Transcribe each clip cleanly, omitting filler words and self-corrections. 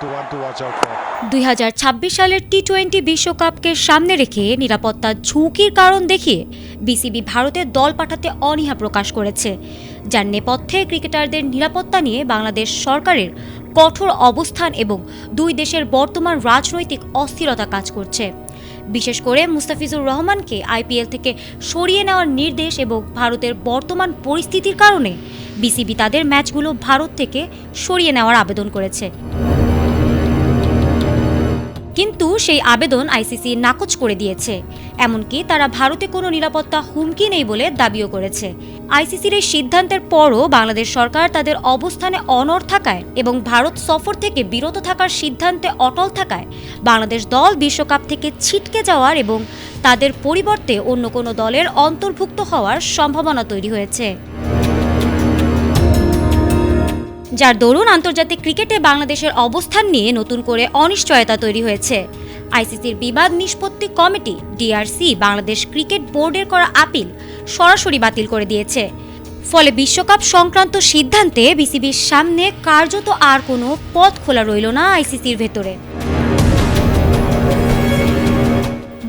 2026 সালের টি-20 বিশ্বকাপকে সামনে রেখে নিরাপত্তার ঝুঁকির কারণ দেখিয়ে বিসিবি ভারতে দল পাঠাতে অনীহা প্রকাশ করেছে, যার নেপথ্যে ক্রিকেটারদের নিরাপত্তা নিয়ে বাংলাদেশ সরকারের কঠোর অবস্থান এবং দুই দেশের বর্তমান রাজনৈতিক অস্থিরতা কাজ করছে। বিশেষ করে মুস্তাফিজুর রহমানকে আইপিএল থেকে সরিয়ে নেওয়ার নির্দেশ এবং ভারতের বর্তমান পরিস্থিতির কারণে বিসিবি তাদের ম্যাচগুলো ভারত থেকে সরিয়ে নেওয়ার আবেদন করেছে। কিন্তু সেই আবেদন আইসিসি নাকচ করে দিয়েছে। এমনকি তারা ভারতে কোনো নিরাপত্তা হুমকি নেই বলে দাবিও করেছে। আইসিসির এই সিদ্ধান্তের পরও বাংলাদেশ সরকার তাদের অবস্থানে অনড় থাকায় এবং ভারত সফর থেকে বিরত থাকার সিদ্ধান্তে অটল থাকায় বাংলাদেশ দল বিশ্বকাপ থেকে ছিটকে যাওয়ার এবং তাদের পরিবর্তে অন্য কোনো দলের অন্তর্ভুক্ত হওয়ার সম্ভাবনা তৈরি হয়েছে, যার দরুন আন্তর্জাতিক ক্রিকেটে বাংলাদেশের অবস্থান নিয়ে নতুন করে অনিশ্চয়তা তৈরি হয়েছে। আইসিসির বিবাদ নিষ্পত্তি কমিটি ডিআরসি বাংলাদেশ ক্রিকেট বোর্ডের করা আপিল সরাসরি বাতিল করে দিয়েছে। ফলে বিশ্বকাপ সংক্রান্ত সিদ্ধান্তে বিসিবির সামনে কার্যত আর কোনো পথ খোলা রইল না আইসিসির ভেতরে।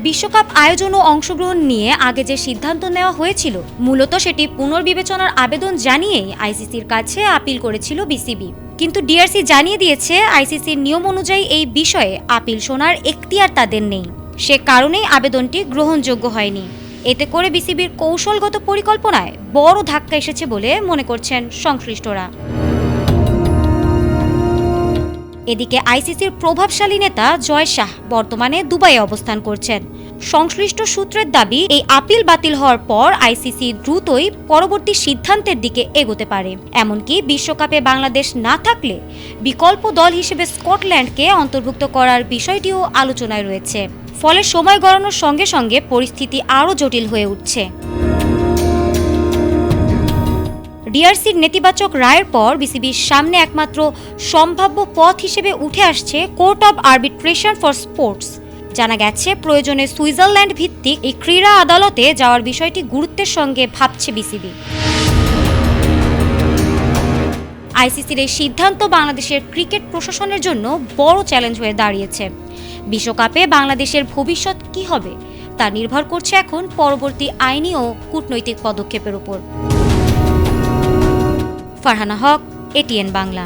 বিশ্বকাপ আয়োজন ও অংশগ্রহণ নিয়ে আগে যে সিদ্ধান্ত নেওয়া হয়েছিল, মূলত সেটি পুনর্বিবেচনার আবেদন জানিয়েই আইসিসির কাছে আপিল করেছিল বিসিবি। কিন্তু ডিআরসি জানিয়ে দিয়েছে আইসিসির নিয়ম অনুযায়ী এই বিষয়ে আপিল শোনার এখতিয়ার তাদের নেই। সে কারণেই আবেদনটি গ্রহণযোগ্য হয়নি। এতে করে বিসিবির কৌশলগত পরিকল্পনায় বড় ধাক্কা এসেছে বলে মনে করছেন সংশ্লিষ্টরা। এদিকে আইসিসির প্রভাবশালী নেতা জয় শাহ বর্তমানে দুবাইয়ে অবস্থান করছেন। সংশ্লিষ্ট সূত্রের দাবি, এই আপিল বাতিল হওয়ার পর আইসিসি দ্রুতই পরবর্তী সিদ্ধান্তের দিকে এগোতে পারে। এমনকি বিশ্বকাপে বাংলাদেশ না থাকলে বিকল্প দল হিসেবে স্কটল্যান্ডকে অন্তর্ভুক্ত করার বিষয়টিও আলোচনায় রয়েছে। ফলে সময় গড়ানোর সঙ্গে সঙ্গে পরিস্থিতি আরও জটিল হয়ে উঠছে। ডিআরসির নেতিবাচক রায়ের পর বিসিবির সামনে একমাত্র সম্ভাব্য পথ হিসেবে উঠে আসছে court of arbitration for sports. জানা গেছে, প্রয়োজনে সুইজারল্যান্ড ভিত্তিক এই ক্রীড়া আদালতে যাওয়ার বিষয়টি গুরুত্বের সঙ্গে ভাবছে বিসিবি। আইসিসির এই সিদ্ধান্ত বাংলাদেশের ক্রিকেট প্রশাসনের জন্য বড় চ্যালেঞ্জ হয়ে দাঁড়িয়েছে। বিশ্বকাপে বাংলাদেশের ভবিষ্যৎ কী হবে তা নির্ভর করছে এখন পরবর্তী আইনি ও কূটনৈতিক পদক্ষেপের উপর। ফারহানা হক, এটিএন বাংলা।